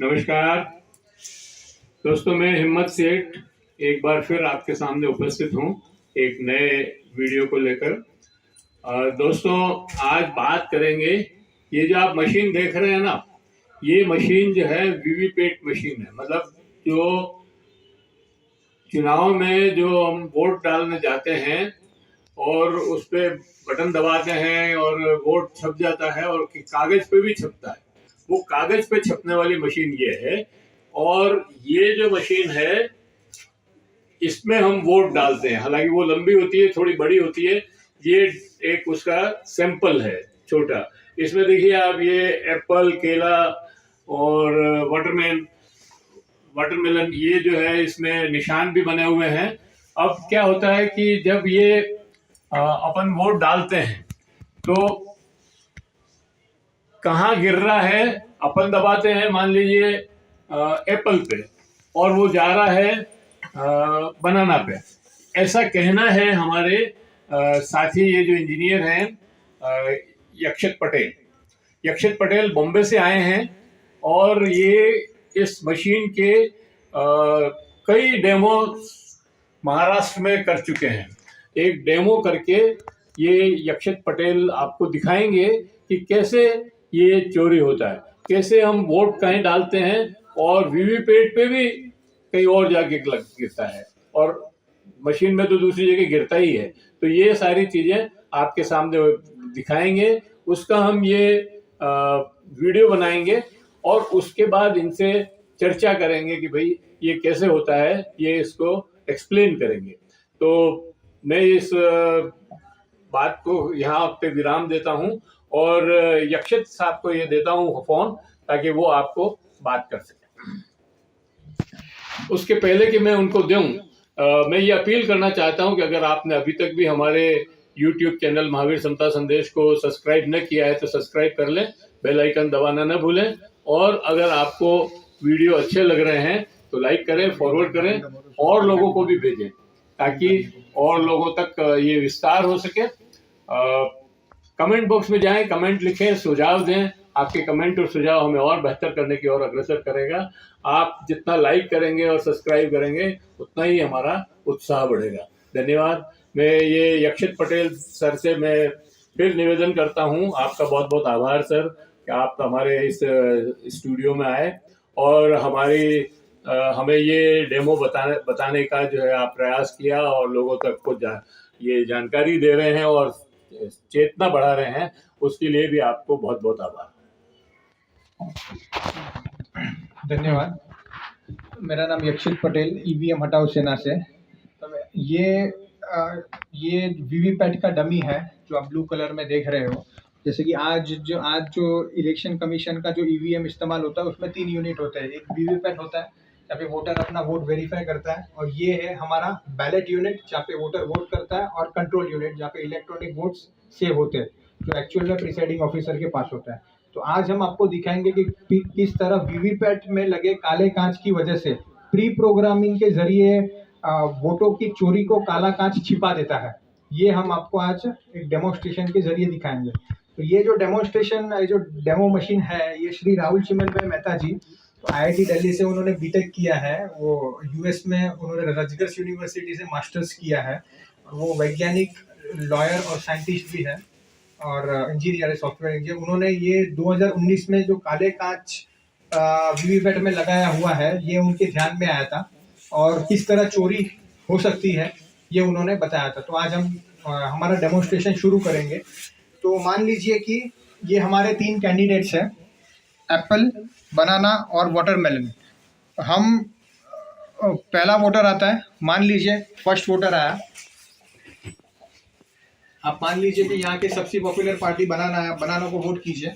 नमस्कार दोस्तों, मैं हिम्मत सेठ एक बार फिर आपके सामने उपस्थित हूँ एक नए वीडियो को लेकर। दोस्तों, आज बात करेंगे, ये जो आप मशीन देख रहे हैं ना, ये मशीन जो है वीवीपैट मशीन है। मतलब जो चुनाव में जो हम वोट डालने जाते हैं और उस पे बटन दबाते हैं और वोट छप जाता है और कागज पे भी छपता है, वो कागज पे छपने वाली मशीन ये है। और ये जो मशीन है, इसमें हम वोट डालते हैं। हालांकि वो लंबी होती है, थोड़ी बड़ी होती है। ये एक उसका सैंपल है, छोटा। इसमें देखिए आप, ये एप्पल, केला और वाटरमेलन ये जो है, इसमें निशान भी बने हुए हैं। अब क्या होता है कि जब ये अपन वोट डालते हैं तो कहाँ गिर रहा है, अपन दबाते हैं मान लीजिए एप्पल पे, और वो जा रहा है बनाना पे। ऐसा कहना है हमारे साथी, ये जो इंजीनियर हैं, यक्षत पटेल। यक्षत पटेल बॉम्बे से आए हैं और ये इस मशीन के कई डेमो महाराष्ट्र में कर चुके हैं। एक डेमो करके ये यक्षत पटेल आपको दिखाएंगे कि कैसे ये चोरी होता है, कैसे हम वोट कहीं डालते हैं और वीवीपैट पे भी कहीं और जाके गिरता है, और मशीन में तो दूसरी जगह गिरता ही है। तो ये सारी चीजें आपके सामने दिखाएंगे, उसका हम ये वीडियो बनाएंगे और उसके बाद इनसे चर्चा करेंगे कि भाई ये कैसे होता है, ये इसको एक्सप्लेन करेंगे। तो मैं इस बात को यहाँ पे विराम देता हूँ और यक्षित साहब को ये देता हूँ फोन, ताकि वो आपको बात कर सके। उसके पहले कि मैं उनको दूं, मैं ये अपील करना चाहता हूं कि अगर आपने अभी तक भी हमारे YouTube चैनल महावीर समता संदेश को सब्सक्राइब न किया है तो सब्सक्राइब कर लें, बेल आइकन दबाना न भूलें। और अगर आपको वीडियो अच्छे लग रहे हैं तो लाइक करें, फॉरवर्ड करें और लोगों को भी भेजें, ताकि और लोगों तक ये विस्तार हो सके। कमेंट बॉक्स में जाएं, कमेंट लिखें, सुझाव दें। आपके कमेंट और सुझाव हमें और बेहतर करने की ओर अग्रसर करेगा। आप जितना लाइक करेंगे और सब्सक्राइब करेंगे, उतना ही हमारा उत्साह बढ़ेगा। धन्यवाद। मैं ये यक्षित पटेल सर से मैं फिर निवेदन करता हूँ, आपका बहुत बहुत आभार सर कि आप हमारे इस स्टूडियो में आए और हमें ये डेमो बताने का जो है आप प्रयास किया और लोगों तक को ये जानकारी दे रहे हैं और चेतना बढ़ा रहे हैं। उसके लिए भी आपको बहुत बहुत आभार। धन्यवाद। मेरा नाम यक्षित पटेल, ईवीएम हटाओ सेना से। तो ये वीवीपैट का डमी है जो आप ब्लू कलर में देख रहे हो। जैसे कि आज जो इलेक्शन कमीशन का जो ईवीएम इस्तेमाल होता है उसमें 3 यूनिट होते हैं। एक वीवीपैट होता है जहाँ पे वोटर अपना वोट वेरीफाई करता है, और ये है हमारा बैलेट यूनिट जहाँ पे वोटर वोट करता है, और कंट्रोल यूनिट जहाँ पे इलेक्ट्रॉनिक वोट्स सेव होते हैं, जो एक्चुअल में प्रिसाइडिंग ऑफिसर के पास होता है। तो आज हम आपको दिखाएंगे कि किस तरह वीवीपैट में लगे काले कांच की वजह से प्री प्रोग्रामिंग के जरिए वोटों की चोरी को काला कांच छिपा देता है। ये हम आपको आज एक डेमोन्स्ट्रेशन के जरिए दिखाएंगे। तो ये जो डेमो मशीन है, ये श्री राहुल चिमन भाई मेहता जी, तो IIT दिल्ली से उन्होंने बीटेक किया है। वो US में उन्होंने रजगर्स यूनिवर्सिटी से मास्टर्स किया है। वो वैज्ञानिक, लॉयर और साइंटिस्ट भी है और इंजीनियर है, सॉफ्टवेयर इंजीनियर। उन्होंने ये 2019 में जो काले कांच वीवीपैट में लगाया हुआ है, ये उनके ध्यान में आया था और किस तरह चोरी हो सकती है ये उन्होंने बताया था। तो आज हम हमारा डेमोन्स्ट्रेशन शुरू करेंगे। तो मान लीजिए कि ये हमारे 3 कैंडिडेट्स हैं, एप्पल, बनाना और वाटरमेलन। हम पहला वोटर आता है, मान लीजिए फर्स्ट वोटर आया। आप मान लीजिए कि यहाँ के सबसे पॉपुलर पार्टी बनाना है, बनाना को वोट कीजिए।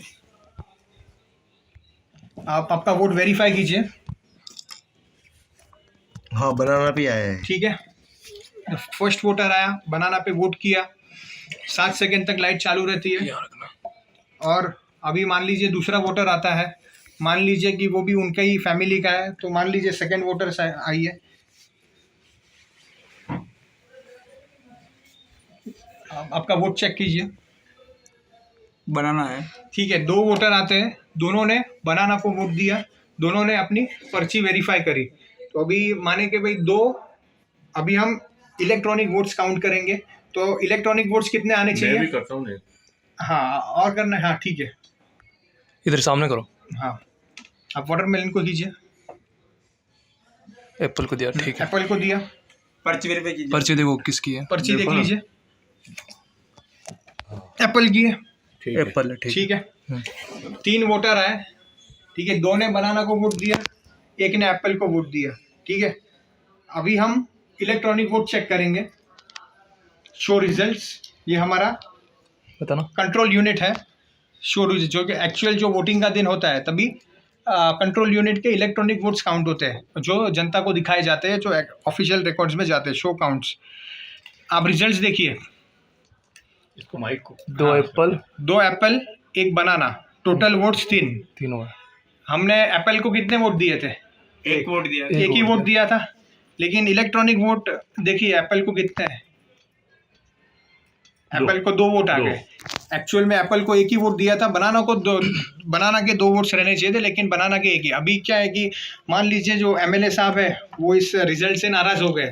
आप आपका वोट वेरीफाई कीजिए। हाँ, बनाना भी आया है। ठीक है, फर्स्ट वोटर आया, बनाना पे वोट किया। 7 सेकेंड तक लाइट चालू रहती है। और अभी मान लीजिए दूसरा वोटर आता है, मान लीजिए कि वो भी उनके ही फैमिली का है, तो मान लीजिए सेकेंड वोटर आइए। आपका वोट चेक कीजिए। बनाना है। ठीक है, 2 वोटर आते हैं, दोनों ने बनाना को वोट दिया। दोनों ने अपनी पर्ची वेरीफाई करी। तो अभी माने कि भाई अभी हम इलेक्ट्रॉनिक वोट्स काउंट करेंगे। तो इलेक्ट्रॉनिक वोट्स कितने आने मैं चाहिए? भी करता हूँ। हाँ, और करना है। हाँ ठीक है, इधर सामने करो। हाँ आप वाटरमेलन को कीजिए, एप्पल को दिया, ठीक है। एप्पल को दिया, पर्ची वेरीफाई कीजिए। पर्ची देखो किसकी है। पर्ची देख देखो ना। लीजिए, एप्पल की है, ठीक है। एप्पल है, ठीक ठीक है। 3 वोटर आए, ठीक है, 2 ने बनाना को वोट दिया, 1 ने एप्पल को वोट दिया, ठीक है। अभी हम इलेक्ट्रॉनिक वोट चेक करेंगे, शो रिजल्ट्स। ये हमारा बताना। कंट्रोल यूनिट है, शो रिजल्ट, जो कि एक्चुअल जो वोटिंग का दिन होता है तभी कंट्रोल यूनिट के इलेक्ट्रॉनिक वोट्स काउंट होते हैं, जो जनता को दिखाए जाते हैं, जो ऑफिशियल रिकॉर्ड्स में जाते हैं, शो काउंट्स। आप रिजल्ट्स देखिए, इसको माइक को 2 एप्पल 2 एप्पल 1 बनाना, टोटल वोट्स 3। तीनों है। हमने एप्पल को कितने वोट दिए थे? एक वोट दिया। एक ही वोट दिया था, लेकिन इलेक्ट्रॉनिक वोट देखिए एप्पल को कितने हैं? एप्पल को 2 वोट आ दो। गए। एक्चुअल में एप्पल को 1 ही वोट दिया था, बनाना के 2 वोट्स रहने चाहिए थे, लेकिन बनाना के 1 ही। अभी क्या है कि मान लीजिए जो एमएलए साहब है वो इस रिजल्ट से नाराज हो गए,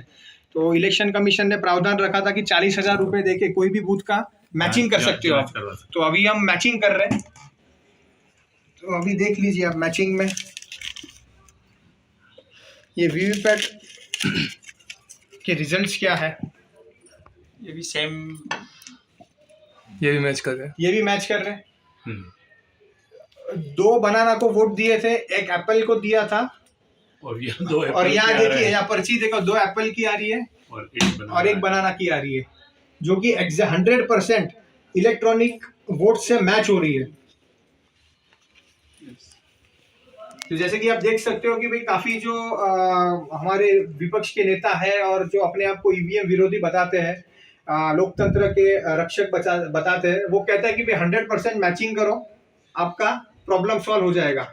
तो इलेक्शन कमीशन ने प्रावधान रखा था कि 40,000 रुपये देके कोई भी बूथ का मैचिंग कर सकते हो आप। तो अभी हम मैचिंग कर रहे हैं, तो अभी देख लीजिए आप मैचिंग में ये वीवीपैट के रिजल्ट्स क्या है। ये भी सेम। ये भी मैच कर रहे हैं। ये भी मैच कर रहे हैं। हम्म। 2 बनाना को वोट दिए थे, 1 एप्पल को दिया था, और ये 2 और यहाँ देखिए यहाँ पर्ची देखो, 2 एप्पल की आ रही है और 1 बनाना की आ रही है, जो कि 100% इलेक्ट्रॉनिक वोट से मैच हो रही है। तो जैसे कि आप देख सकते हो कि भाई काफी जो हमारे विपक्ष के नेता है और जो अपने आप को ईवीएम विरोधी बताते हैं, लोकतंत्र के रक्षक बताते हैं, वो कहता है कि भाई 100% मैचिंग करो, आपका प्रॉब्लम सॉल्व हो जाएगा,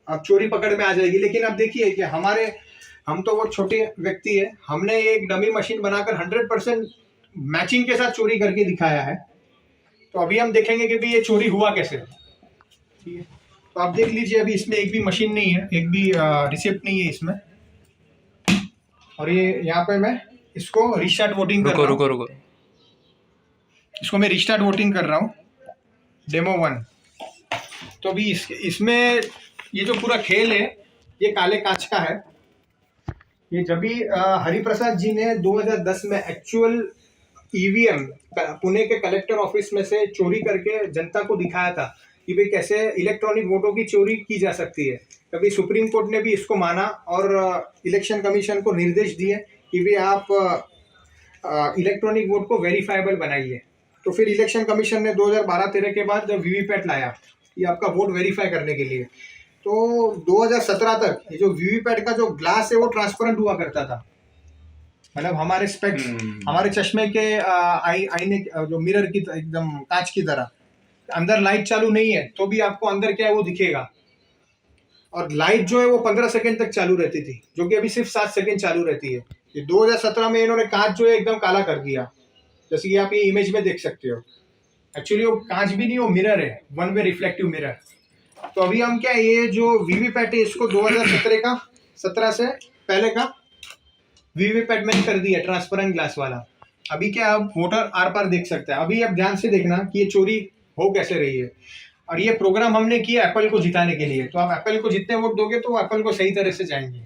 अब चोरी पकड़ में आ जाएगी। लेकिन अब देखिए कि हम तो वो छोटे व्यक्ति है, हमने एक डमी मशीन बनाकर 100% मैचिंग के साथ चोरी करके दिखाया है। तो अभी हम देखेंगे कि भाई ये चोरी हुआ कैसे, ठीक है। तो आप देख लीजिए, अभी इसमें एक भी मशीन नहीं है, एक भी रिसिप्ट नहीं है इसमें। और ये यहाँ पे मैं इसको रीस्टार्ट वोटिंग कर रहा हूँ। रुको। इसको मैं रीस्टार्ट वोटिंग कर रहा हूँ, डेमो 1। तो अभी इसमें ये जो पूरा खेल है ये काले कांच का है। ये जब भी हरिप्रसाद जी ने 2010 में एक्चुअल ईवीएम पुणे के कलेक्टर ऑफिस में से चोरी करके जनता को दिखाया था कि भाई कैसे इलेक्ट्रॉनिक वोटों की चोरी की जा सकती है, तभी सुप्रीम कोर्ट ने भी इसको माना और इलेक्शन कमीशन को निर्देश दिए कि भाई आप इलेक्ट्रॉनिक वोट को वेरीफाइबल बनाइए। तो फिर इलेक्शन कमीशन ने 2012-13 के बाद जब वीवीपैट लाया ये आपका वोट वेरीफाई करने के लिए, तो 2017 तक ये जो वीवीपैट का जो ग्लास है वो ट्रांसपेरेंट हुआ करता था, मतलब हमारे स्पेक्स, हमारे चश्मे के आईने जो मिरर की एकदम कांच की तरह, अंदर लाइट चालू नहीं है तो भी आपको अंदर क्या है वो दिखेगा। और लाइट जो है वो 15 सेकंड तक चालू रहती थी, जो कि अभी सिर्फ 7 सेकंड चालू रहती है। ये 2017 में इन्होंने कांच जो है एकदम काला कर दिया, जैसे कि आप ये इमेज में देख सकते हो। एक्चुअली वो कांच भी नहीं, वो मिरर है, 1 वे रिफ्लेक्टिव मिरर। तो अभी हम क्या, ये जो वीवीपैट है इसको 2017 से पहले का वीवीपैट में कर दिया ट्रांसपेरेंट ग्लास वाला। अभी क्या आप वोटर आर पार देख सकते हैं। अभी आप ध्यान से देखना कि ये चोरी हो कैसे रही है। और ये प्रोग्राम हमने किया एप्पल को जिताने के लिए, तो आप एप्पल को जितने वोट दोगे तो एप्पल को सही तरह से जाएंगे,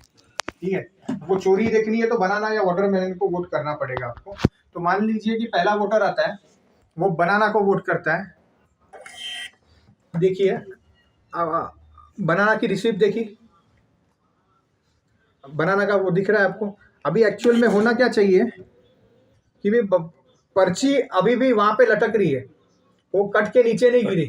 ठीक है। वो चोरी देखनी है तो बनाना या वाटरमेलन को वोट करना पड़ेगा आपको। तो मान लीजिए कि पहला वोटर आता है, वो बनाना को वोट करता है। देखिए बनाना की रिसिप्ट देखिए, बनाना का वो दिख रहा है आपको। अभी एक्चुअल में होना क्या चाहिए कि भी पर्ची अभी भी वहां पे लटक रही है, वो कट के नीचे नहीं गिरी,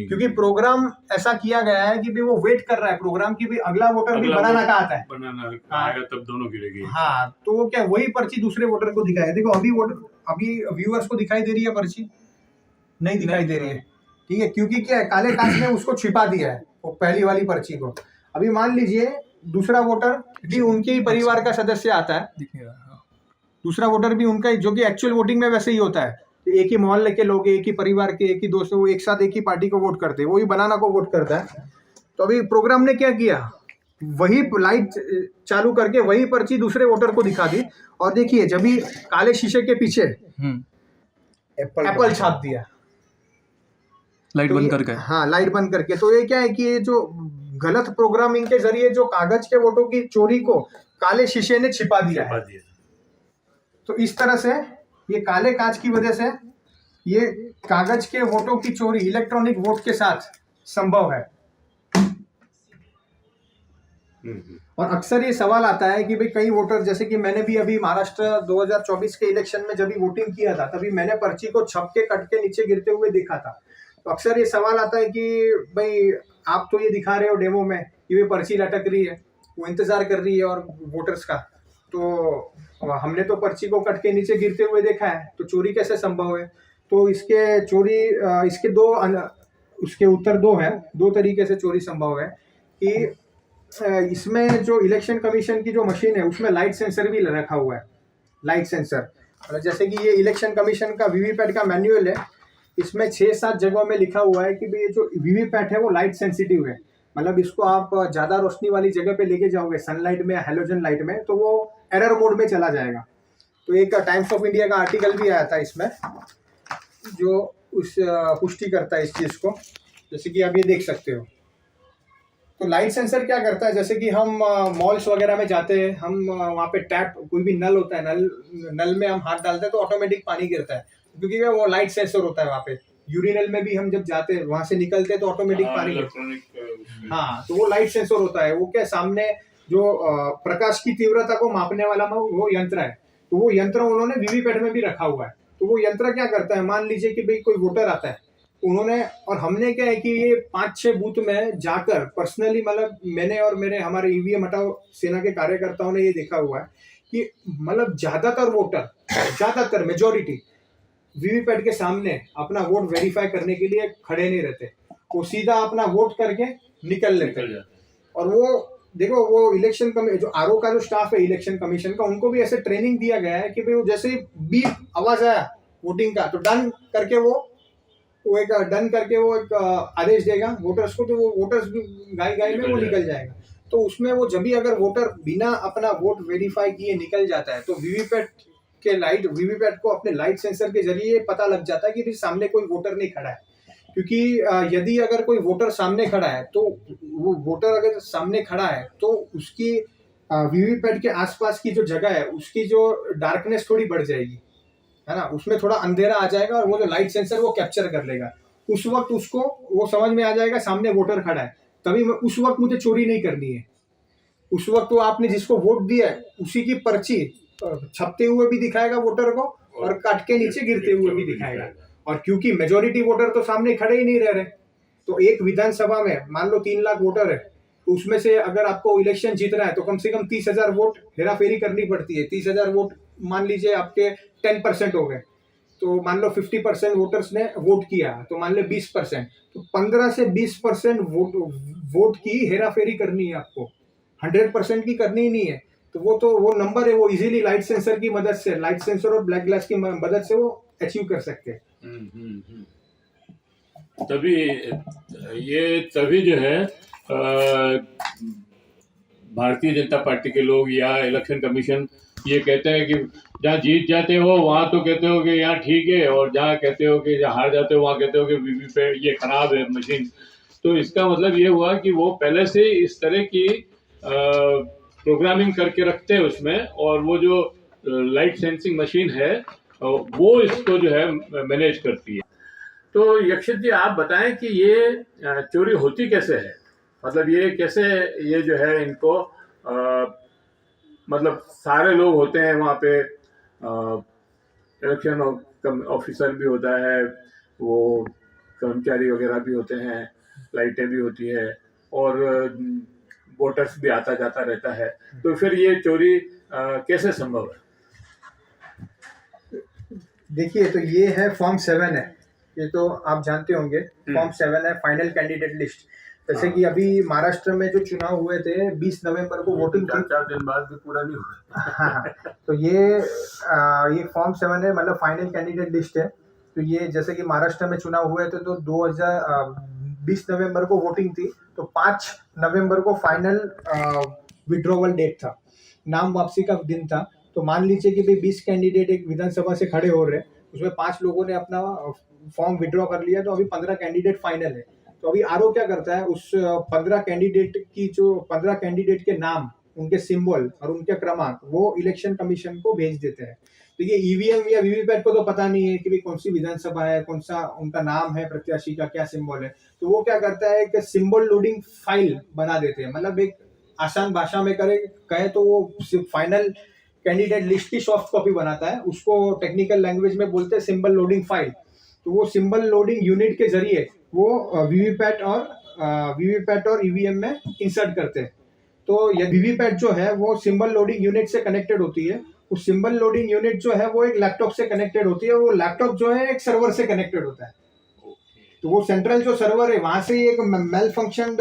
क्योंकि प्रोग्राम ऐसा किया गया है कि भी वो वेट कर रहा है प्रोग्राम की भी अगला वोटर भी बनाना का आता है, बनाना आएगा तब दोनों गिरेगी। हाँ, तो वो क्या वही पर्ची दूसरे वोटर को दिखाया। देखो अभी व्यूअर्स को दिखाई दे रही है पर्ची, नहीं दिखाई दे रही है, ठीक है, क्योंकि क्या है काले कांच ने उसको छिपा दिया है वो पहली वाली पर्ची को। अभी मान लीजिए दूसरा वोटर भी उनके ही परिवार का सदस्य आता है, दूसरा वोटर भी उनका, जो कि एक्चुअल वोटिंग में वैसे ही होता है, एक ही मोहल्ले के लोग, एक ही परिवार के, एक ही दोस्त, वो एक साथ एक ही पार्टी को वोट करते हैं, वही बनाना को वोट करता है। तो अभी प्रोग्राम ने क्या किया, वही लाइट चालू करके वही पर्ची दूसरे वोटर को दिखा दी, और देखिए जब भी काले शीशे के पीछे एप्पल छाप दिया, लाइट तो बंद ये- करके। हाँ, लाइट बंद करके। तो ये क्या है कि ये जो गलत प्रोग्रामिंग के जरिए जो कागज के वोटों की चोरी को काले शीशे ने छिपा दिया है। तो इस तरह से ये काले कांच की वजह से ये कागज के वोटों की चोरी इलेक्ट्रॉनिक वोट के साथ संभव है। और अक्सर ये सवाल आता है कि भाई कई वोटर, जैसे कि मैंने भी अभी महाराष्ट्र 2024 के इलेक्शन में जब भी वोटिंग किया था तभी मैंने पर्ची को छप के कट के नीचे गिरते हुए देखा था। तो अक्सर ये सवाल आता है कि भाई आप तो ये दिखा रहे हो डेमो में कि वे पर्ची लटक रही है, वो इंतजार कर रही है और वोटर्स का, तो हमने तो पर्ची को कट के नीचे गिरते हुए देखा है, तो चोरी कैसे संभव है? तो इसके चोरी इसके उसके उत्तर दो है, दो तरीके से चोरी संभव है कि इसमें जो इलेक्शन कमीशन की जो मशीन है उसमें लाइट सेंसर भी रखा हुआ है, लाइट सेंसर। जैसे कि ये इलेक्शन कमीशन का वीवीपैट का मैनुअल है, इसमें 6-7 जगहों में लिखा हुआ है कि भाई ये जो वीवीपैट है वो लाइट सेंसिटिव है, मतलब इसको आप ज़्यादा रोशनी वाली जगह पे लेके जाओगे सनलाइट में या हेलोजन लाइट में तो वो एरर मोड में चला जाएगा। तो एक टाइम्स ऑफ इंडिया का आर्टिकल भी आया था इसमें जो उस पुष्टि करता है इस चीज़ को, जैसे कि आप ये देख सकते हो। तो लाइट सेंसर क्या करता है, जैसे कि हम मॉल्स वगैरह में जाते हैं, हम वहाँ पे टैप कोई भी नल होता है, नल में हम हाथ डालते हैं तो ऑटोमेटिक पानी गिरता है, क्योंकि वो लाइट सेंसर होता है वहाँ पे। यूरिनल में भी हम जब जाते हैं वहाँ से निकलते हैं तो ऑटोमेटिक पानी गिरता। हाँ, तो वो लाइट सेंसर होता है। वो क्या, सामने जो प्रकाश की तीव्रता को मापने वाला वो यंत्र है, तो वो यंत्र उन्होंने वीवीपैट में भी रखा हुआ है। तो वो यंत्र क्या करता है, मान लीजिए कि भाई कोई वोटर आता है, उन्होंने और हमने क्या है कि ये 5-6 बूथ में जाकर पर्सनली, मतलब मैंने और मेरे हमारे ईवीएम हटाओ सेना के कार्यकर्ताओं ने ये देखा हुआ है कि मतलब ज्यादातर वोटर, ज्यादातर मेजोरिटी वीवीपैट के सामने अपना वोट वेरीफाई करने के लिए खड़े नहीं रहते, वो सीधा अपना वोट करके निकल लेते हैं। और वो देखो, वो इलेक्शन जो आरओ का जो स्टाफ है इलेक्शन कमीशन का, उनको भी ऐसे ट्रेनिंग दिया गया है कि भाई वो जैसे ही बीप आवाज आया वोटिंग का तो डन करके वो एक डन करके वो एक आदेश देगा वोटर्स को, तो वो वोटर्स भी गाय में वो निकल जाएगा। तो उसमें वो जब भी अगर वोटर बिना अपना वोट वेरीफाई किए निकल जाता है तो वीवीपैट को अपने लाइट सेंसर के जरिए पता लग जाता है कि सामने कोई वोटर नहीं खड़ा है। क्योंकि यदि अगर कोई वोटर सामने खड़ा है तो वो वोटर अगर सामने खड़ा है तो उसकी वीवीपैट के आसपास की जो जगह है उसकी जो डार्कनेस थोड़ी बढ़ जाएगी, है ना, उसमें थोड़ा अंधेरा आ जाएगा और वो जो लाइट सेंसर वो कैप्चर कर लेगा। उस वक्त उसको वो समझ में आ जाएगा सामने वोटर खड़ा है, तभी उस वक्त मुझे चोरी नहीं करनी है। उस वक्त तो आपने जिसको वोट दिया है उसी की पर्ची छपते हुए भी दिखाएगा वोटर को और काट के नीचे गिरते हुए भी दिखाएगा। और क्योंकि मेजोरिटी वोटर तो सामने खड़े ही नहीं रह रहे, तो एक विधानसभा में मान लो 3 लाख वोटर है, तो उसमें से अगर आपको इलेक्शन जीतना है तो कम से कम 30,000 वोट हेराफेरी करनी पड़ती है। 30,000 वोट मान लीजिए आपके 10% हो गए, तो मान लो 50% वोटर्स ने वोट किया, तो मान लो 20%, तो 15 से 20% वोट की हेराफेरी करनी है आपको, 100% की करनी ही नहीं है। तो वो नंबर है, वो इजीली लाइट सेंसर की मदद से, लाइट सेंसर और ब्लैक ग्लास की मदद से वो अचीव कर सकते हैं। तभी जो है भारतीय जनता पार्टी के लोग या इलेक्शन कमीशन ये कहते हैं कि जहाँ जीत जाते हो वहाँ तो कहते हो कि यहाँ ठीक है, और जहाँ कहते हो कि जहाँ हार जाते हो वहाँ कहते हो कि वीवीपैट ये खराब है मशीन। तो इसका मतलब ये हुआ कि वो पहले से इस तरह की प्रोग्रामिंग करके रखते हैं उसमें, और वो जो लाइट सेंसिंग मशीन है वो इसको जो है मैनेज करती है। तो यक्षित जी आप बताएं कि ये चोरी होती कैसे है, मतलब ये कैसे, ये जो है इनको मतलब सारे लोग होते हैं वहाँ पे, इलेक्शन ऑफिसर भी होता है, वो कर्मचारी वगैरह भी होते हैं, लाइटें भी होती है और वोटर्स भी आता जाता रहता है, तो फिर ये चोरी कैसे संभव है? देखिए, तो ये है फॉर्म 7 है, ये तो आप जानते होंगे। फॉर्म 7 है फाइनल कैंडिडेट लिस्ट। जैसे कि अभी महाराष्ट्र में जो चुनाव हुए थे 20 नवंबर को वोटिंग 4 दिन बाद भी पूरा नहीं हुआ। हाँ, तो ये फॉर्म 7 है, मतलब फाइनल कैंडिडेट लिस्ट है। तो ये जैसे कि महाराष्ट्र में चुनाव हुए थे तो 20 नवंबर को वोटिंग थी, तो 5 नवंबर को फाइनल विड्रॉवल डेट था, नाम वापसी का दिन था। तो मान लीजिए कि भाई 20 कैंडिडेट एक विधानसभा से खड़े हो रहे हैं, उसमें 5 लोगों ने अपना फॉर्म विड्रॉ कर लिया, तो अभी 15 कैंडिडेट फाइनल है। तो अभी आरओ क्या करता है, उस 15 कैंडिडेट के नाम, उनके सिंबल और उनके क्रमांक वो इलेक्शन कमीशन को भेज देते हैं। तो ये ईवीएम या वीवीपैट को तो पता नहीं है कि भाई कौन सी विधानसभा है, कौन सा उनका नाम है, प्रत्याशी का क्या सिंबल है। तो वो क्या करता है कि सिंबल लोडिंग फाइल बना देते हैं, मतलब एक आसान भाषा में कहे तो वो फाइनल कैंडिडेट लिस्ट की सॉफ्ट कॉपी बनाता है, उसको टेक्निकल लैंग्वेज में बोलते हैं सिंबल लोडिंग फाइल। तो वो सिंबल लोडिंग यूनिट के जरिए वो वीवीपैट और ईवीएम में इंसर्ट करते हैं। तो ये वीवीपैट जो है वो सिंबल लोडिंग यूनिट से कनेक्टेड होती है, उस सिंबल लोडिंग यूनिट जो है वो एक लैपटॉप से कनेक्टेड होती है, वो लैपटॉप जो है एक सर्वर से कनेक्टेड होता है। तो वो सेंट्रल जो सर्वर है वहां से एक मेल फंक्शन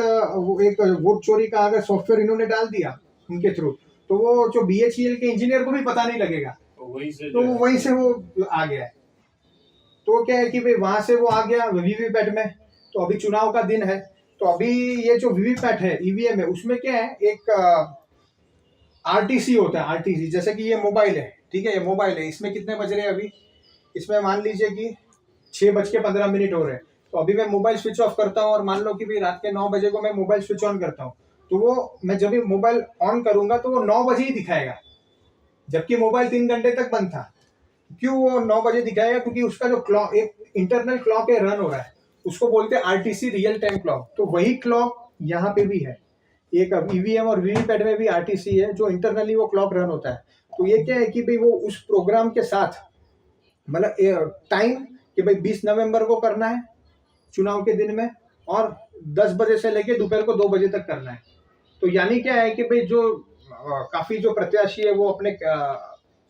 एक वोट चोरी का अगर सॉफ्टवेयर इन्होंने डाल दिया उनके थ्रू, तो वो जो बीएचईएल के इंजीनियर को भी पता नहीं लगेगा, तो वहीं से वो आ गया है। तो क्या है कि भाई वहां से वो आ गया वीवीपैट में। तो अभी चुनाव का दिन है, तो अभी ये जो वीवीपैट है, ईवीएम है, उसमें क्या है, एक आरटीसी होता है। आरटीसी जैसे कि ये मोबाइल है, ठीक है, ये मोबाइल है, इसमें कितने बज रहे हैं अभी, इसमें मान लीजिए कि 6:15 हो रहे हैं। तो अभी मैं मोबाइल स्विच ऑफ करता हूँ और मान लो कि भाई रात के 9 बजे को मैं मोबाइल स्विच ऑन करता हूँ, तो वो मैं जब भी मोबाइल ऑन करूंगा तो वो 9 बजे ही दिखाएगा, जबकि मोबाइल 3 घंटे तक बंद था। क्यों वो 9 बजे दिखाएगा? क्योंकि उसका जो क्लॉक, एक इंटरनल क्लॉक है, रन हो रहा है, उसको बोलते हैं आरटीसी, रियल टाइम क्लॉक। तो वही क्लॉक यहाँ पे भी है, एक ईवीएम और वीवीपैट में भी आरटीसी है, जो इंटरनली वो क्लॉक रन होता है। तो ये क्या है कि भाई वो उस प्रोग्राम के साथ, मतलब टाइम कि भाई 20 नवंबर को करना है चुनाव के दिन में, और 10 बजे से लेके दोपहर को 2 बजे तक करना है। तो यानी क्या है कि भाई जो काफी जो प्रत्याशी है वो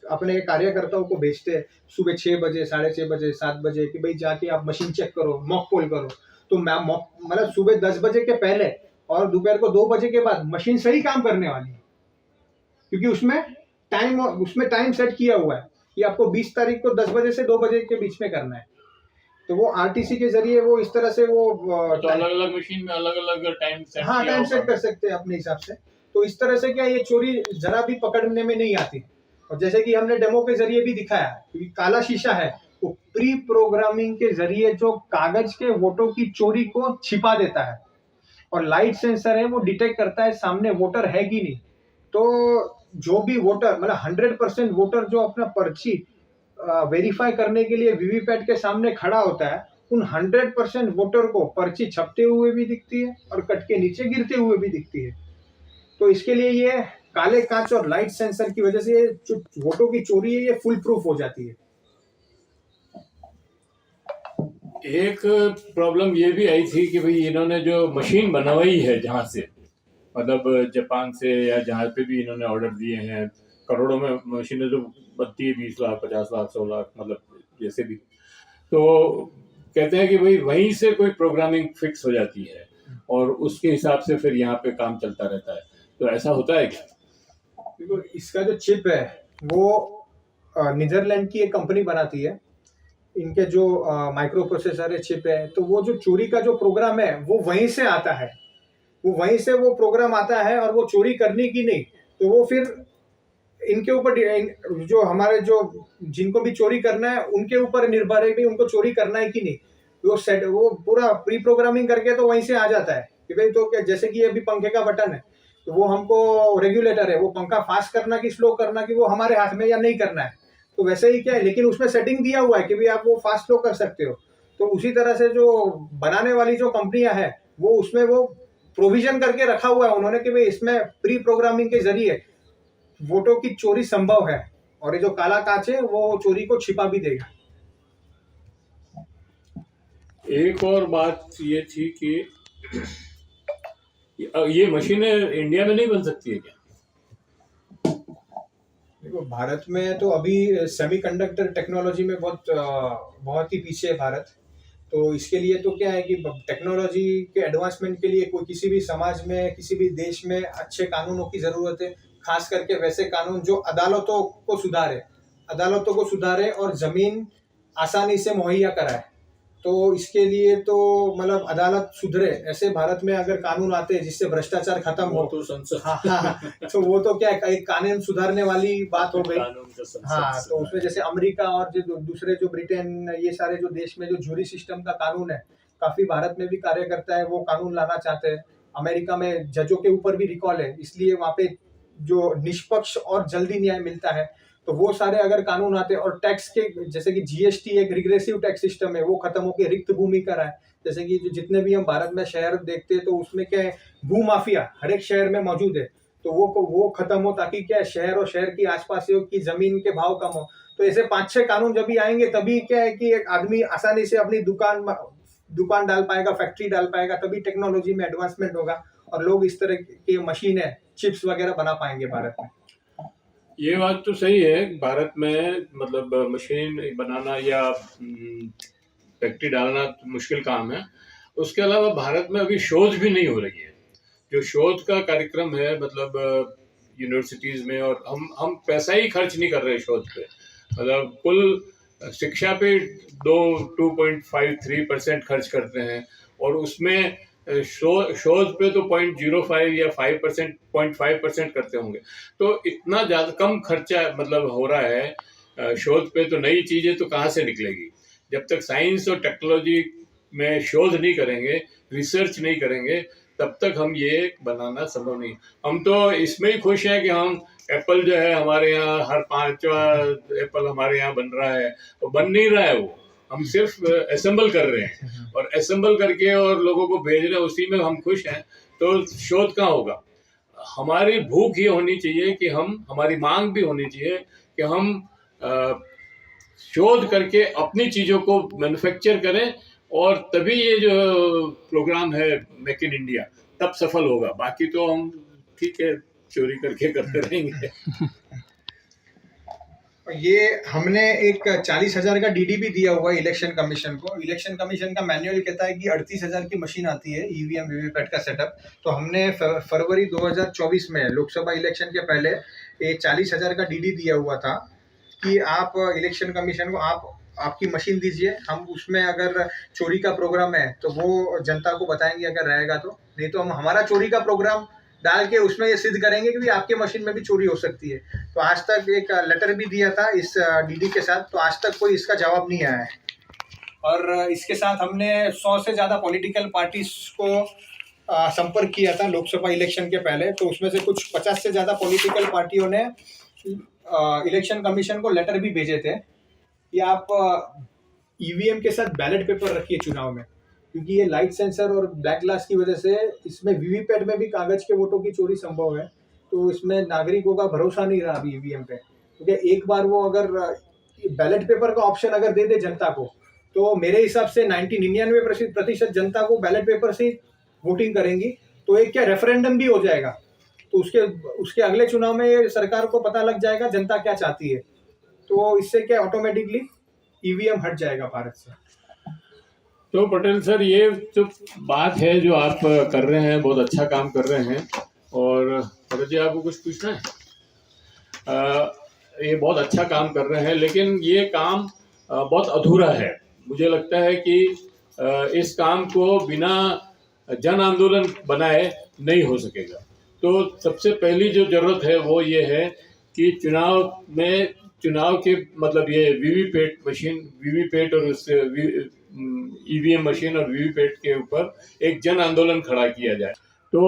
अपने कार्यकर्ताओं को भेजते हैं सुबह 6 बजे, 6:30 बजे, 7 बजे कि भाई जाके आप मशीन चेक करो, मॉक पोल करो। तो मतलब सुबह 10 बजे के पहले और दोपहर को 2 बजे के बाद मशीन सही काम करने वाली है, क्योंकि उसमें टाइम सेट किया हुआ है कि आपको 20 तारीख को 10 बजे से 2 बजे के बीच में करना है। तो वो आरटीसी के जरिए वो इस तरह से वो तो अलग अलग मशीन में अलग अलग टाइम सेट, हाँ, टाइम सेट कर सकते हैं अपने हिसाब से। तो इस तरह से क्या ये चोरी जरा भी पकड़ने में नहीं आती। और जैसे कि हमने डेमो के जरिए भी दिखाया, क्योंकि काला शीशा है, वो प्री प्रोग्रामिंग के जरिए जो कागज के वोटों की चोरी को छिपा देता है, और लाइट सेंसर है वो डिटेक्ट करता है सामने वोटर है कि नहीं। तो जो भी वोटर, मतलब 100% वोटर जो अपना पर्ची वेरीफाई करने के लिए वीवीपैट के सामने खड़ा होता है, उन 100% वोटर को पर्ची छपते हुए भी दिखती है और कट के नीचे गिरते हुए भी दिखती है। तो इसके लिए ये काले कांच और लाइट सेंसर की वजह से जो वोटों की चोरी है ये फुल प्रूफ हो जाती है। एक प्रॉब्लम ये भी आई थी कि भाई इन्होंने जो मशीन बनवाई है जहाँ से, मतलब जापान से या जहाँ पे भी इन्होंने ऑर्डर दिए हैं, करोड़ों में मशीनें जो बनती है, 20 लाख, 50 लाख, 100 लाख, मतलब जैसे भी, तो कहते हैं कि भाई वहीं से कोई प्रोग्रामिंग फिक्स हो जाती है और उसके हिसाब से फिर यहाँ पे काम चलता रहता है। तो ऐसा होता है क्या? देखो, इसका जो चिप है वो नीदरलैंड की एक कंपनी बनाती है, इनके जो माइक्रो प्रोसेसर है, चिप है, तो वो जो चोरी का जो प्रोग्राम है वो वहीं से आता है, वहीं से वो प्रोग्राम आता है। और वो चोरी करने की नहीं, तो वो फिर इनके ऊपर, जो हमारे जो जिनको भी चोरी करना है उनके ऊपर निर्भर है कि उनको चोरी करना है कि नहीं। वो पूरा प्री प्रोग्रामिंग करके तो वहीं से आ जाता है कि भाई, तो क्या, जैसे कि अभी पंखे का बटन है, तो वो हमको रेगुलेटर है, वो पंखा फास्ट करना कि स्लो करना कि वो हमारे हाथ में या नहीं करना है। तो वैसे ही क्या है, लेकिन उसमें सेटिंग दिया हुआ है कि भाई आप वो फास्ट स्लो कर सकते हो। तो उसी तरह से जो बनाने वाली जो कंपनियां हैं वो उसमें वो प्रोविजन करके रखा हुआ है उन्होंने कि भाई इसमें प्री प्रोग्रामिंग के जरिए वोटों की चोरी संभव है, और ये जो काला कांच है वो चोरी को छिपा भी देगा। एक और बात ये थी कि ये मशीनें इंडिया में नहीं बन सकती है क्या? देखो, भारत में तो अभी सेमीकंडक्टर टेक्नोलॉजी में बहुत ही पीछे है भारत। तो इसके लिए तो क्या है कि टेक्नोलॉजी के एडवांसमेंट के लिए कोई किसी भी समाज में, किसी भी देश में अच्छे कानूनों की ज़रूरत है, खास करके वैसे कानून जो अदालतों को सुधारे और ज़मीन आसानी से मुहैया कराए। तो इसके लिए तो मतलब अदालत सुधरे, ऐसे भारत में अगर कानून आते हैं जिससे भ्रष्टाचार खत्म वो हो। तो संसद हाँ हाँ, तो वो तो क्या है, एक कानून सुधारने वाली बात हो गई। कानून का संसद हाँ, से तो उसमें जैसे अमेरिका और जो दूसरे जो ब्रिटेन, ये सारे जो देश में जो जूरी सिस्टम का कानून है, काफी भारत में भी कार्य करता है, वो कानून लाना चाहते हैं। अमेरिका में जजों के ऊपर भी रिकॉल है, इसलिए वहाँ पे जो निष्पक्ष और जल्दी न्याय मिलता है। तो वो सारे अगर कानून आते, और टैक्स के जैसे कि जीएसटी एक रिग्रेसिव टैक्स सिस्टम है, वो खत्म होकर रिक्त भूमि का है। जैसे कि जो जितने भी हम भारत में शहर देखते हैं, तो उसमें क्या है, भू माफिया हर एक शहर में मौजूद है। तो वो खत्म हो, ताकि क्या है, शहर और शहर की आसपासियों की जमीन के भाव कम हो। तो ऐसे 5-6 कानून जब भी आएंगे, तभी क्या है कि एक आदमी आसानी से अपनी दुकान डाल पाएगा, फैक्ट्री डाल पाएगा, तभी टेक्नोलॉजी में एडवांसमेंट होगा और लोग इस तरह की मशीनें, चिप्स वगैरह बना पाएंगे भारत में। ये बात तो सही है। भारत में मतलब मशीन बनाना या फैक्ट्री डालना मुश्किल काम है। उसके अलावा भारत में अभी शोध भी नहीं हो रही है। जो शोध का कार्यक्रम है, मतलब यूनिवर्सिटीज़ में, और हम पैसा ही खर्च नहीं कर रहे शोध पे। मतलब कुल शिक्षा पे 2.53% खर्च करते हैं, और उसमें शोध पे तो 0.05 या 5%, 0.5% करते होंगे। तो इतना ज़्यादा कम खर्चा मतलब हो रहा है शोध पे, तो नई चीज़ें तो कहाँ से निकलेगी? जब तक साइंस और टेक्नोलॉजी में शोध नहीं करेंगे, रिसर्च नहीं करेंगे, तब तक हम ये बनाना संभव नहीं। हम तो इसमें ही खुश हैं कि हम एप्पल जो है हमारे यहाँ, हर 5वां एप्पल हमारे यहाँ बन रहा है। वो बन नहीं रहा है, वो हम सिर्फ असेंबल कर रहे हैं, और असेंबल करके और लोगों को भेज रहे हैं, उसी में हम खुश हैं। तो शोध कहाँ होगा? हमारी भूख ये होनी चाहिए कि हमारी मांग भी होनी चाहिए कि हम शोध करके अपनी चीज़ों को मैन्युफैक्चर करें, और तभी ये जो प्रोग्राम है मेक इन इंडिया तब सफल होगा। बाकी तो हम ठीक है चोरी करके करते रहेंगे। ये हमने एक 40,000 का डीडी भी दिया हुआ है इलेक्शन कमीशन को। इलेक्शन कमीशन का मैनुअल कहता है कि 38,000 की मशीन आती है ईवीएम वीवीपैट का सेटअप। तो हमने फरवरी 2024 में लोकसभा इलेक्शन के पहले ये 40,000 का डीडी दिया हुआ था कि आप इलेक्शन कमीशन को आपकी मशीन दीजिए, हम उसमें अगर चोरी का प्रोग्राम है तो वो जनता को बताएंगे अगर रहेगा तो, नहीं तो हम हमारा चोरी का प्रोग्राम डाल के उसमें ये सिद्ध करेंगे कि आपके मशीन में भी चोरी हो सकती है। तो आज तक एक लेटर भी दिया था इस डीडी के साथ, तो आज तक कोई इसका जवाब नहीं आया है। और इसके साथ हमने 100 से ज़्यादा पॉलिटिकल पार्टीज को संपर्क किया था लोकसभा इलेक्शन के पहले। तो उसमें से कुछ 50 से ज़्यादा पॉलिटिकल पार्टियों ने इलेक्शन कमीशन को लेटर भी भेजे थे कि आप ईवीएम के साथ बैलेट पेपर रखिए चुनाव में, क्योंकि ये लाइट सेंसर और ब्लैक ग्लास की वजह से इसमें वीवीपैट में भी कागज के वोटों की चोरी संभव है। तो इसमें नागरिकों का भरोसा नहीं रहा अभी ईवीएम पे, क्योंकि एक बार वो अगर बैलेट पेपर का ऑप्शन अगर दे दे जनता को, तो मेरे हिसाब से 99% जनता को बैलेट पेपर से वोटिंग करेंगी। तो एक क्या रेफरेंडम भी हो जाएगा, तो उसके अगले चुनाव में सरकार को पता लग जाएगा जनता क्या चाहती है। तो इससे क्या ऑटोमेटिकली ईवीएम हट जाएगा भारत से। तो पटेल सर, ये जो बात है जो आप कर रहे हैं, बहुत अच्छा काम कर रहे हैं। और भरत जी, आपको कुछ पूछना है? ये बहुत अच्छा काम कर रहे हैं, लेकिन ये काम बहुत अधूरा है। मुझे लगता है कि इस काम को बिना जन आंदोलन बनाए नहीं हो सकेगा। तो सबसे पहली जो ज़रूरत है वो ये है कि चुनाव के मतलब ये वीवीपैट मशीन, वीवीपैट और उससे ईवीएम मशीन और वीवीपैट के ऊपर एक जन आंदोलन खड़ा किया जाए। तो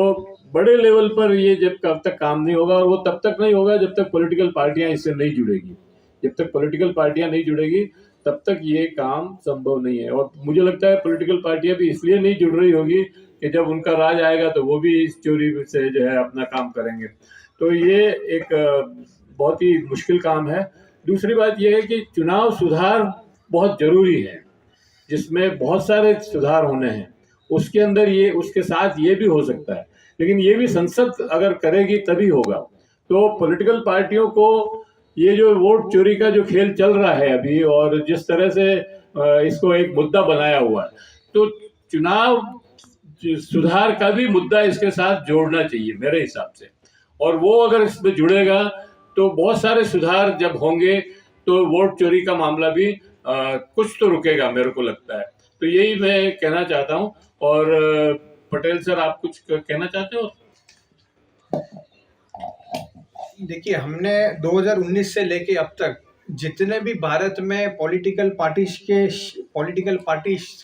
बड़े लेवल पर ये कब तक काम नहीं होगा, और वो तब तक नहीं होगा जब तक पॉलिटिकल पार्टियां इससे नहीं जुड़ेगी। जब तक पॉलिटिकल पार्टियां नहीं जुड़ेगी तब तक ये काम संभव नहीं है। और मुझे लगता है पॉलिटिकल पार्टियां भी इसलिए नहीं जुड़ रही होगी कि जब उनका राज आएगा तो वो भी इस चोरी से जो है अपना काम करेंगे। तो ये एक बहुत ही मुश्किल काम है। दूसरी बात यह है कि चुनाव सुधार बहुत ज़रूरी है, जिसमें बहुत सारे सुधार होने हैं। उसके अंदर उसके साथ ये भी हो सकता है, लेकिन ये भी संसद अगर करेगी तभी होगा। तो पॉलिटिकल पार्टियों को ये जो वोट चोरी का जो खेल चल रहा है अभी, और जिस तरह से इसको एक मुद्दा बनाया हुआ है, तो चुनाव सुधार का भी मुद्दा इसके साथ जोड़ना चाहिए मेरे हिसाब से। और वो अगर इसमें जुड़ेगा तो बहुत सारे सुधार जब होंगे तो वोट चोरी का मामला भी कुछ तो रुकेगा, मेरे को लगता है। तो यही मैं कहना चाहता हूँ। और पटेल सर, आप कुछ कहना चाहते हो? देखिए, हमने 2019 से लेके अब तक जितने भी भारत में पॉलिटिकल पार्टीज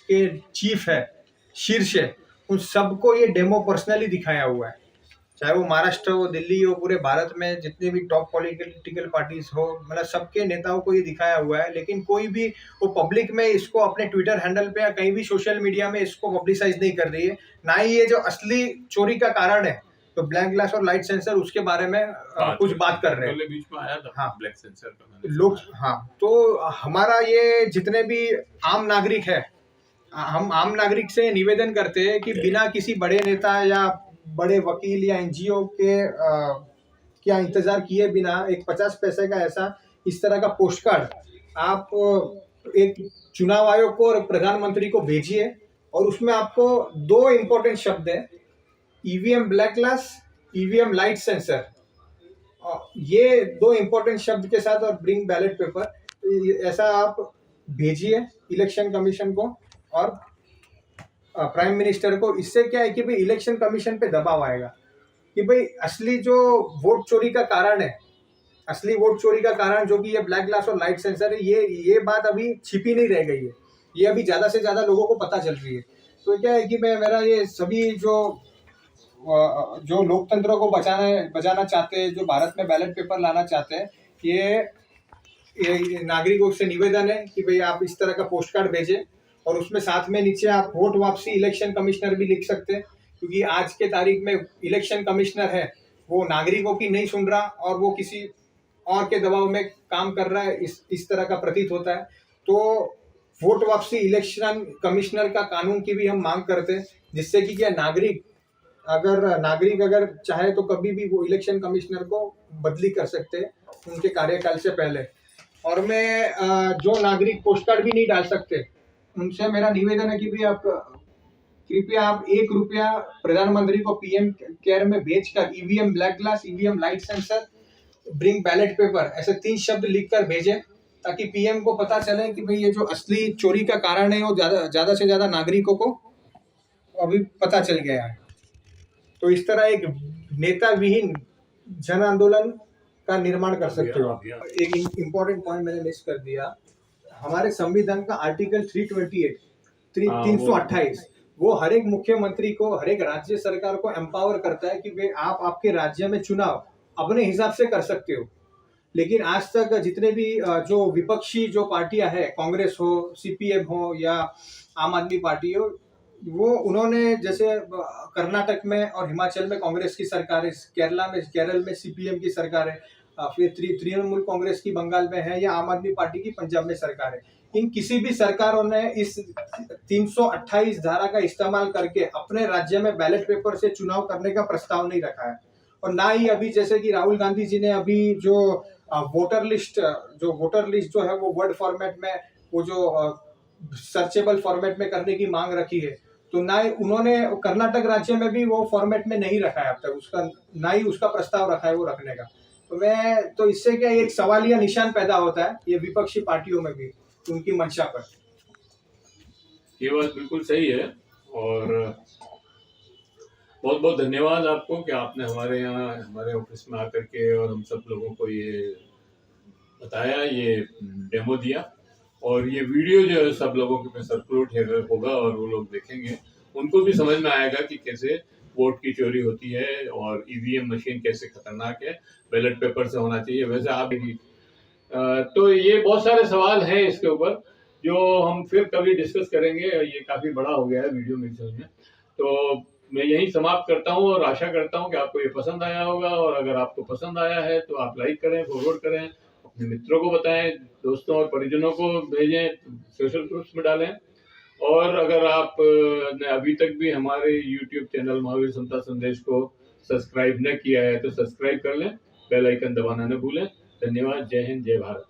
के चीफ है, शीर्ष है, उन सबको ये डेमो पर्सनली दिखाया हुआ है। चाहे वो महाराष्ट्र हो, दिल्ली हो, पूरे भारत में जितने भी टॉप पॉलिटिकल पार्टीज हो, मतलब सबके नेताओं को ये दिखाया हुआ है। लेकिन कोई भी वो पब्लिक में इसको अपने ट्विटर हैंडल पे या कहीं भी सोशल मीडिया में इसको पब्लिसाइज नहीं कर रही है। ना ही ये जो असली चोरी का कारण है, तो ब्लैक ग्लास और लाइट सेंसर, उसके बारे में कुछ बात कर रहे हैं। बीच में आया था। हाँ, ब्लैक सेंसर का लोग। हाँ, तो हमारा ये जितने भी आम नागरिक है, हम आम नागरिक से निवेदन करते हैं कि बिना किसी बड़े नेता या बड़े वकील या एनजीओ के क्या इंतजार किए बिना एक 50 पैसे का ऐसा इस तरह का पोस्ट कार्ड आप एक चुनाव आयोग को और प्रधानमंत्री को भेजिए। और उसमें आपको 2 इम्पोर्टेंट शब्द है, EVM black glass, EVM light sensor. ये 2 इम्पोर्टेंट शब्द के साथ, और ब्रिंग बैलेट पेपर, ऐसा आप भेजिए इलेक्शन कमीशन को और प्राइम मिनिस्टर को। इससे क्या है कि भाई इलेक्शन कमीशन पे दबाव आएगा कि भाई असली जो वोट चोरी का कारण है, असली वोट चोरी का कारण जो कि ये ब्लैक ग्लास और लाइट सेंसर है, ये बात अभी छिपी नहीं रह गई है, ये अभी ज़्यादा से ज़्यादा लोगों को पता चल रही है। तो क्या है कि मेरा ये सभी जो लोकतंत्र को बचाना चाहते हैं, जो भारत में बैलेट पेपर लाना चाहते हैं, ये नागरिकों से निवेदन है कि भाई आप इस तरह का पोस्ट कार्ड भेजें। और उसमें साथ में नीचे आप वोट वापसी इलेक्शन कमिश्नर भी लिख सकते हैं, क्योंकि आज के तारीख में इलेक्शन कमिश्नर है वो नागरिकों की नहीं सुन रहा और वो किसी और के दबाव में काम कर रहा है, इस तरह का प्रतीत होता है। तो वोट वापसी इलेक्शन कमिश्नर का कानून की भी हम मांग करते हैं, जिससे कि क्या नागरिक अगर चाहे तो कभी भी वो इलेक्शन कमिश्नर को बदली कर सकते हैं उनके कार्यकाल से पहले। और मैं जो नागरिक पोस्ट कार्ड भी नहीं डाल सकते, उनसे मेरा निवेदन है कि भाई कृपया आप 1 रुपया प्रधानमंत्री को पीएम केयर में भेजकर EVM black glass, EVM light sensor, bring ballot paper, ऐसे 3 शब्द लिखकर भेजें, ताकि पीएम को पता चले कि भाई ये जो असली चोरी का कारण है वो ज्यादा से ज्यादा नागरिकों को अभी पता चल गया है। तो इस तरह एक नेता विहीन जन आंदोलन का निर्माण कर सकते हो आप। एक इम्पोर्टेंट पॉइंट मैंने मिस कर दिया, हमारे संविधान का आर्टिकल 328 वो हर एक मुख्यमंत्री को, हर एक राज्य सरकार को एम्पावर करता है कि वे आप आपके राज्य में चुनाव अपने हिसाब से कर सकते हो। लेकिन आज तक जितने भी जो विपक्षी जो पार्टियां हैं, कांग्रेस हो, सीपीएम हो या आम आदमी पार्टी हो, वो उन्होंने जैसे कर्नाटक में और हिमाचल में कांग्रेस की सरकार है, केरल में सीपीएम की सरकार है, फिर तृणमूल कांग्रेस की बंगाल में है, या आम आदमी पार्टी की पंजाब में सरकार है। इन किसी भी सरकारों ने इस 328 धारा का इस्तेमाल करके अपने राज्य में बैलेट पेपर से चुनाव करने का प्रस्ताव नहीं रखा है। और ना ही अभी जैसे कि राहुल गांधी जी ने अभी जो वोटर लिस्ट जो है वो वर्ड फॉर्मेट में, वो जो सर्चेबल फॉर्मेट में करने की मांग रखी है, तो ना ही उन्होंने कर्नाटक राज्य में भी वो फॉर्मेट में नहीं रखा है अब तक, उसका ना ही उसका प्रस्ताव रखा है वो रखने का। तो इससे क्या एक सवालिया निशान पैदा होता है ये विपक्षी पार्टियों में भी, उनकी मंशा पर। ये बात बिल्कुल सही है। और बहुत बहुत धन्यवाद आपको कि आपने हमारे यहाँ हमारे ऑफिस में आकर के और हम सब लोगों को ये बताया, ये डेमो दिया। और ये वीडियो जो है सब लोगों के सर्कुलेट होगा और वो लोग देखेंगे, उनको भी समझ में आएगा कि कैसे वोट की चोरी होती है और ईवीएम मशीन कैसे खतरनाक है, बैलेट पेपर से होना चाहिए। वैसे आप तो ये बहुत सारे सवाल हैं इसके ऊपर जो हम फिर कभी डिस्कस करेंगे। ये काफ़ी बड़ा हो गया है वीडियो मेरे समझ में, तो मैं यही समाप्त करता हूँ और आशा करता हूँ कि आपको ये पसंद आया होगा। और अगर आपको पसंद आया है तो आप लाइक करें, फॉरवर्ड करें, अपने मित्रों को बताएं, दोस्तों और परिजनों को भेजें, सोशल ग्रुप्स में डालें। और अगर आप ने अभी तक भी हमारे YouTube चैनल महावीर समता संदेश को सब्सक्राइब न किया है तो सब्सक्राइब कर लें, बेल आइकन दबाना न भूलें। धन्यवाद। जय हिंद, जय भारत।